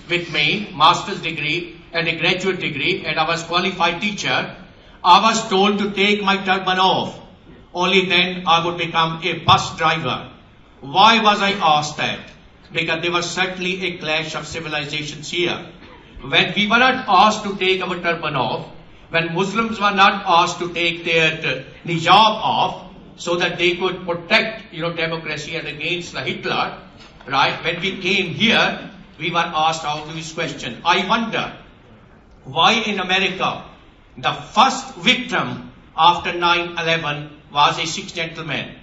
with me, master's degree and a graduate degree, and I was qualified teacher, I was told to take my turban off. Only then I would become a bus driver. Why was I asked that? Because there was certainly a clash of civilizations here. When we were not asked to take our turban off, when Muslims were not asked to take their hijab off, so that they could protect, democracy and against the Hitler, right? When we came here, we were asked all these questions. I wonder why in America, the first victim after 9/11 was a Sikh gentleman.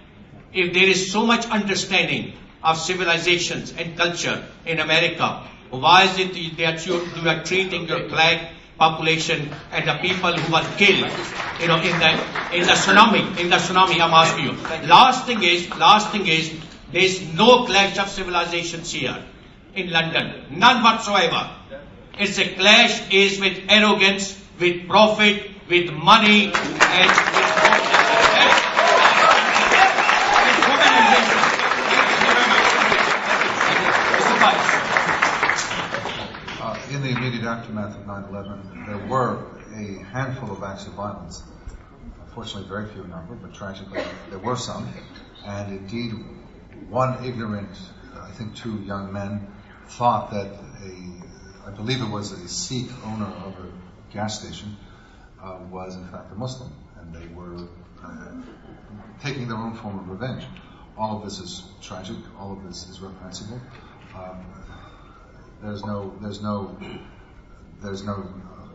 If there is so much understanding of civilizations and culture in America, why is it that you are treating your black population and the people who were killed, in the tsunami, I'm asking you. Last thing is, there is no clash of civilizations here in London, none whatsoever. It's a clash is with arrogance, with profit, with money, and in the immediate aftermath of 9/11, there were a handful of acts of violence. Unfortunately, very few in number, but tragically, there were some. And indeed, one ignorant, I think 2 young men, thought that I believe it was a Sikh owner of a gas station, was in fact a Muslim, and they were taking their own form of revenge. All of this is tragic. All of this is reprehensible. There's no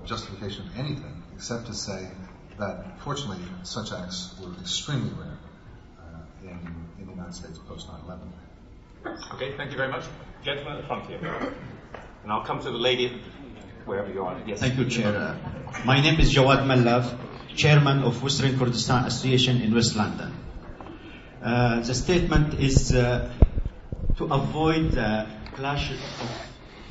justification of anything except to say that, fortunately, such acts were extremely rare in the United States post 9/11. Okay, thank you very much. Gentleman at the front here. And I'll come to the lady wherever you are. Yes. Thank you, Chair. My name is Jawad Mallav, Chairman of Western Kurdistan Association in West London. The statement is to avoid the clash of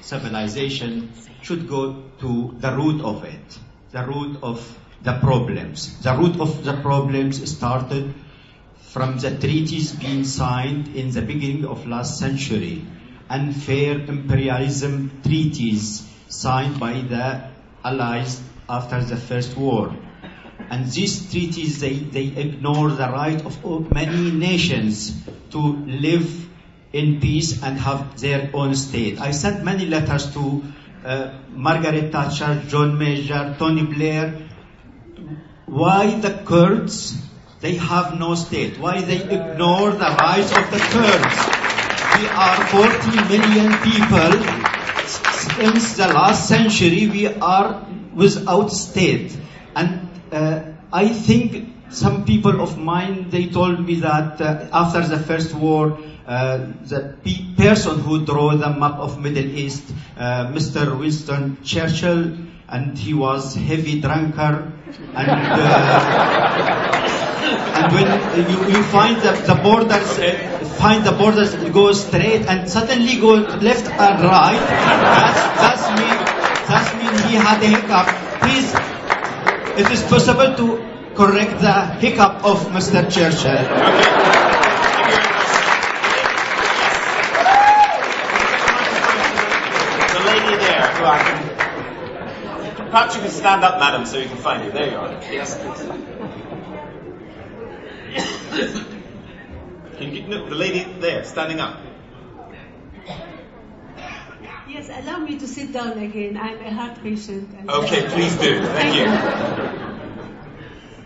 civilization should go to the root of it, the root of the problems. The root of the problems started from the treaties being signed in the beginning of last century, unfair imperialism treaties signed by the Allies after the First War. And these treaties, they ignore the right of many nations to live in peace and have their own state. I sent many letters to Margaret Thatcher, John Major, Tony Blair. Why the Kurds, they have no state? Why they ignore the rights of the Kurds? We are 40 million people. Since the last century, we are without state. And I think some people of mine, they told me that after the First War, the person who drew the map of Middle East, Mr. Winston Churchill, and he was heavy drunkard, and when you find the borders, go straight and suddenly go left and right, that means he had a hiccup. Please, it is possible to correct the hiccup of Mr. Churchill. Perhaps you can stand up, madam, so you can find you. There you are. Yes, please. The lady there, standing up. Yes, allow me to sit down again. I'm a heart patient. Okay, please do. Thank you.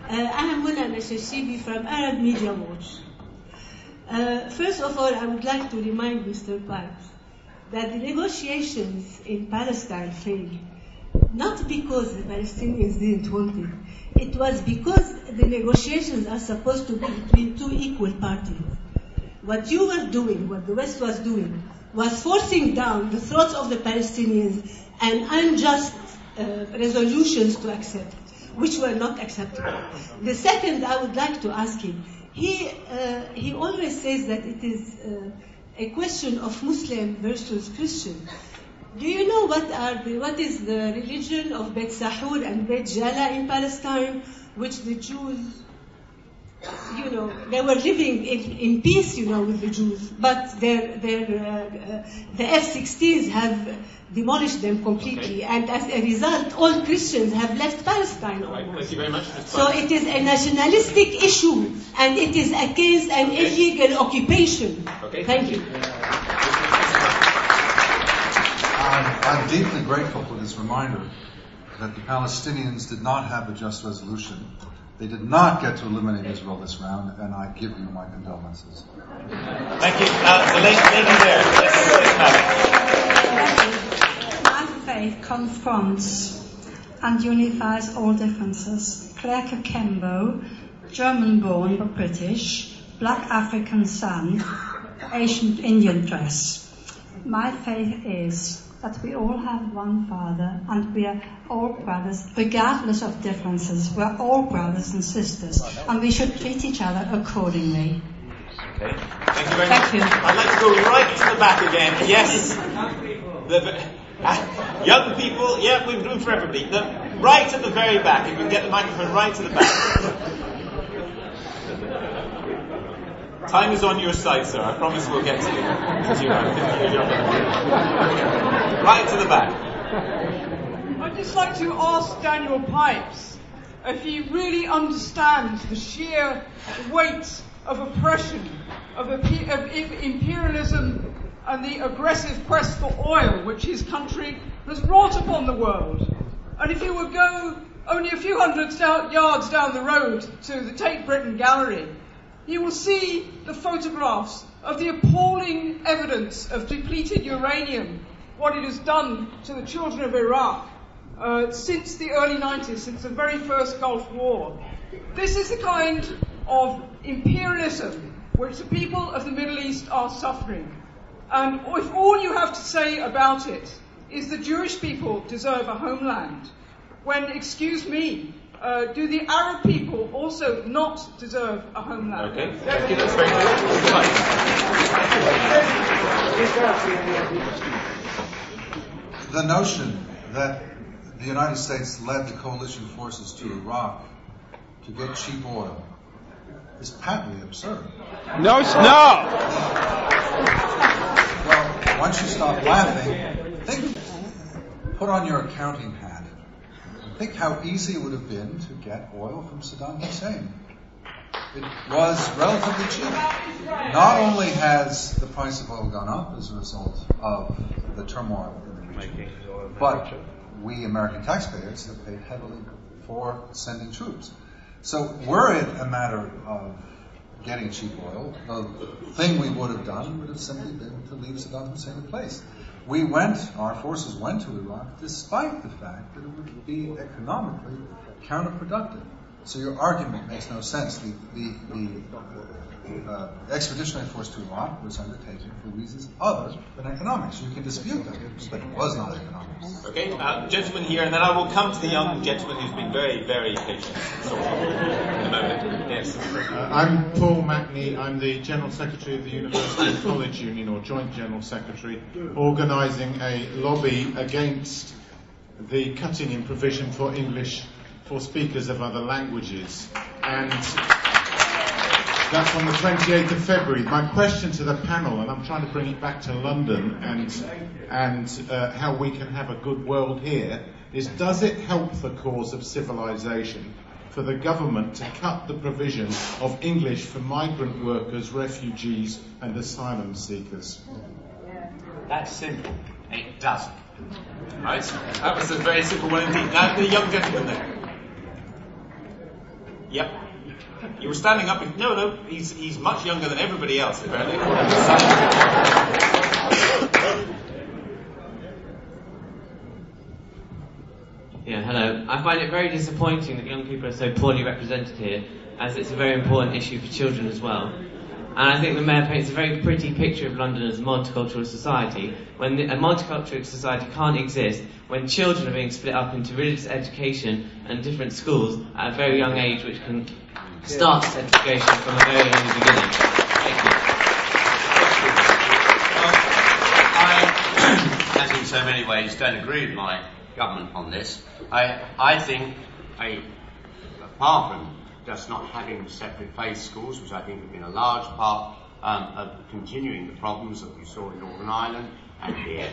I am Muna Nashashibi from Arab Media Watch. First of all, I would like to remind Mr. Pipes that the negotiations in Palestine failed. Not because the Palestinians didn't want it. It was because the negotiations are supposed to be between 2 equal parties. What you were doing, what the West was doing, was forcing down the throats of the Palestinians and unjust resolutions to accept, which were not acceptable. The second, I would like to ask him, he always says that it is a question of Muslim versus Christian. Do you know what is the religion of Bet Sahur and Bet Jala in Palestine, which the Jews they were living in peace, with the Jews, but the F-16s have demolished them completely, and as a result, all Christians have left Palestine almost. Right, thank you very much. So it is a nationalistic issue, and it is against an illegal occupation. Okay. Thank you. I'm deeply grateful for this reminder that the Palestinians did not have a just resolution. They did not get to eliminate Israel this round, and I give you my condolences. Thank you. The lady there. My faith confronts and unifies all differences. Cracker Kembo, German-born but British, black African son, Asian Indian dress. My faith is that we all have one Father and we are all brothers, regardless of differences. We're all brothers and sisters, and we should treat each other accordingly. Okay. Thank you very much. I'd like to go right to the back again. Yes. Young people, yeah, we've room for everybody. Right at the very back, if we can get the microphone right to the back. Time is on your side, sir. I promise we'll get to you. Right to the back. I'd just like to ask Daniel Pipes if he really understands the sheer weight of oppression, of imperialism, and the aggressive quest for oil which his country has wrought upon the world. And if you would go only a few hundred yards down the road to the Tate Britain Gallery, you will see the photographs of the appalling evidence of depleted uranium, what it has done to the children of Iraq since the early 90s, since the very first Gulf War. This is the kind of imperialism which the people of the Middle East are suffering. And if all you have to say about it is the Jewish people deserve a homeland, when, excuse me, do the Arab people also not deserve a homeland? Okay, thank you. That's very The notion that the United States led the coalition forces to Iraq to get cheap oil is patently absurd. No, it's not. Well, once you stop laughing, put on your accounting hat. Think how easy it would have been to get oil from Saddam Hussein. It was relatively cheap. Not only has the price of oil gone up as a result of the turmoil in the region, but we American taxpayers have paid heavily for sending troops. So were it a matter of getting cheap oil, the thing we would have done would have simply been to leave Saddam Hussein in place. Our forces went to Iraq despite the fact that it would be economically counterproductive. So your argument makes no sense. The expeditionary force to Iraq was undertaken for reasons other than economics. You can dispute that, but it was not economics. Okay, gentleman here, and then I will come to the young gentleman who's been very, very patient. So, in a moment. Yes. I'm Paul Mackney. I'm the General Secretary of the University College Union, or Joint General Secretary, organising a lobby against the cutting in provision for English for speakers of other languages. And that's on the 28th of February. My question to the panel, and I'm trying to bring it back to London and how we can have a good world here, is does it help the cause of civilization for the government to cut the provision of English for migrant workers, refugees and asylum seekers? That's simple. It doesn't. Right, that was a very simple one indeed. Now, the young gentleman there. Yep. You were standing up. No, he's much younger than everybody else, apparently. Yeah, hello. I find it very disappointing that young people are so poorly represented here, as it's a very important issue for children as well. And I think the Mayor paints a very pretty picture of London as a multicultural society, when a multicultural society can't exist when children are being split up into religious education and different schools at a very young age, which can start segregation from a very early beginning. Thank you. I, as in so many ways, don't agree with my government on this. I think, apart from us not having separate faith schools, which I think have been a large part of continuing the problems that we saw in Northern Ireland and here.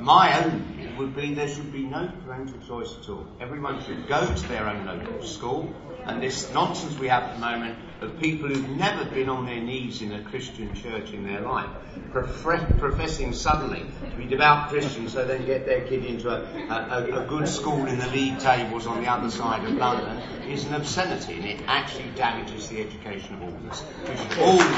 My own view would be there should be no parental choice at all. Everyone should go to their own local school, and this nonsense we have at the moment of people who've never been on their knees in a Christian church in their life, professing suddenly to be devout Christians so they can get their kid into a good school in the league tables on the other side of London, is an obscenity, and it actually damages the education of all of us. We should all go to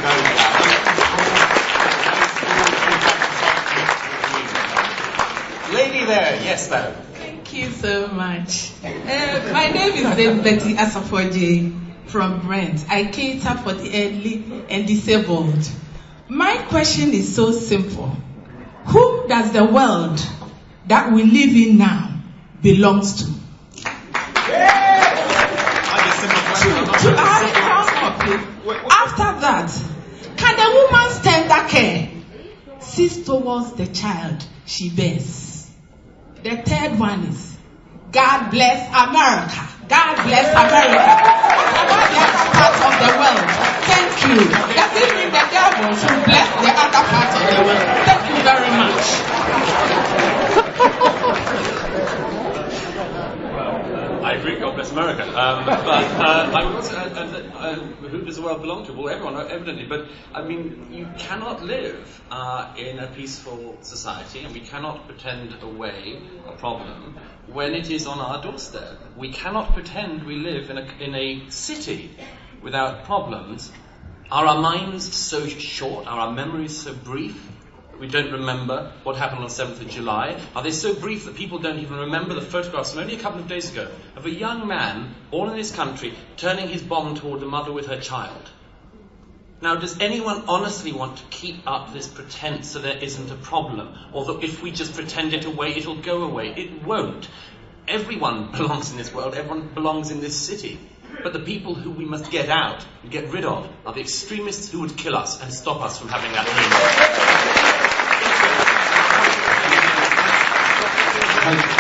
Lady there, yes, madam. Thank you so much. My name is Betty Asafoje from Brent. I cater for the elderly and disabled. My question is so simple. Who does the world that we live in now belongs to? After that, can a woman's tender care cease towards the child she bears? The third one is, God bless America. God bless America. What about the other parts of the world? Thank you. Does it mean the devil should bless the other parts of the world? Thank you very much. I agree, God bless America. I would also who does the world belong to? Well, everyone, evidently. But, I mean, you cannot live in a peaceful society, and we cannot pretend away a problem when it is on our doorstep. We cannot pretend we live in a city without problems. Are our minds so short? Are our memories so brief? We don't remember what happened on 7th of July. Are they so brief that people don't even remember the photographs from only a couple of days ago of a young man, all in this country, turning his bomb toward a mother with her child? Now, does anyone honestly want to keep up this pretense so there isn't a problem? Or that if we just pretend it away, it'll go away? It won't. Everyone belongs in this world. Everyone belongs in this city. But the people who we must get out and get rid of are the extremists who would kill us and stop us from having that dream.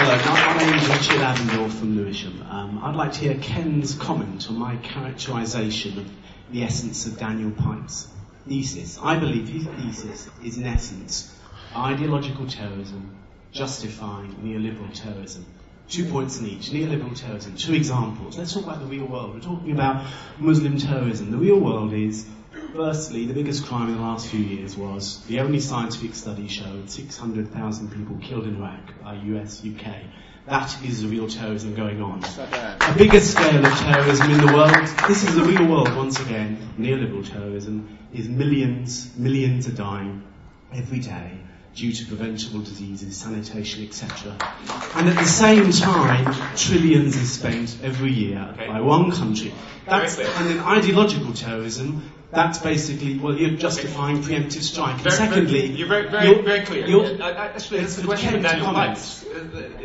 Hello, my name is Richard Avendor from Lewisham. I'd like to hear Ken's comment on my characterisation of the essence of Daniel Pipes' thesis. I believe his thesis is, in essence, ideological terrorism justifying neoliberal terrorism. 2 points in each. Neoliberal terrorism. 2 examples. Let's talk about the real world. We're talking about Muslim terrorism. The real world is, firstly, the biggest crime in the last few years was the only scientific study showed 600,000 people killed in Iraq by US, UK. That is the real terrorism going on. The biggest scale of terrorism in the world, this is the real world once again, neoliberal terrorism, is millions are dying every day due to preventable diseases, sanitation, etc. And at the same time, trillions is spent every year by one country. And then ideological terrorism, that's basically, well, you're justifying preemptive strike. And secondly, you're very clear. Actually, that's the question for Daniel Pipes.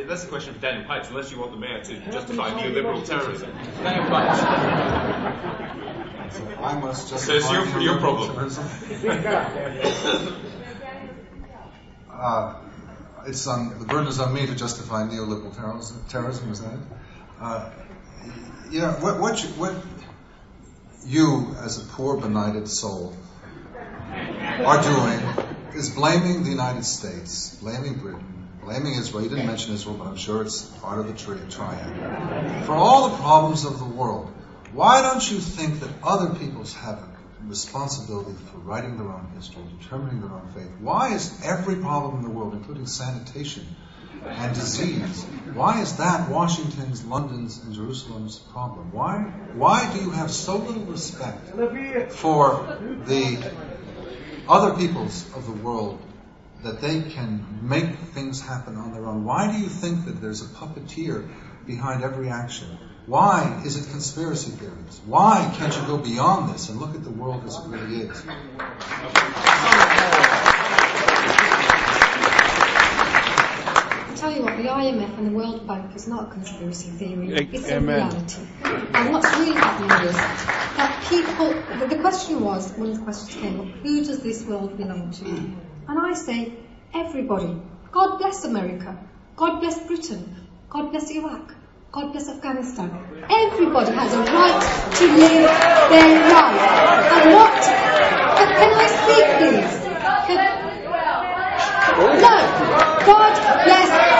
That's the question for Daniel Pipes, unless you want the mayor to justify neoliberal terrorism. Daniel Pipes. I must justify so it's your problem. The burden is on me to justify neoliberal terrorism, is that it? What you, as a poor, benighted soul, are doing is blaming the United States, blaming Britain, blaming Israel. You didn't mention Israel, but I'm sure it's part of the triad. For all the problems of the world, why don't you think that other peoples have a responsibility for writing their own history, determining their own fate? Why is every problem in the world, including sanitation and disease, why is that Washington's, London's, and Jerusalem's problem? Why do you have so little respect for the other peoples of the world that they can make things happen on their own? Why do you think that there's a puppeteer behind every action? Why is it conspiracy theories? Why can't you go beyond this and look at the world as it really is? I'll tell you what, the IMF and the World Bank is not a conspiracy theory. It's a reality. And what's really happening is that people, the question was, one of the questions came up, who does this world belong to? And I say, everybody. God bless America. God bless Britain. God bless Iraq. God bless Afghanistan. Everybody has a right to live their life. And what? Can I speak, please? No. God bless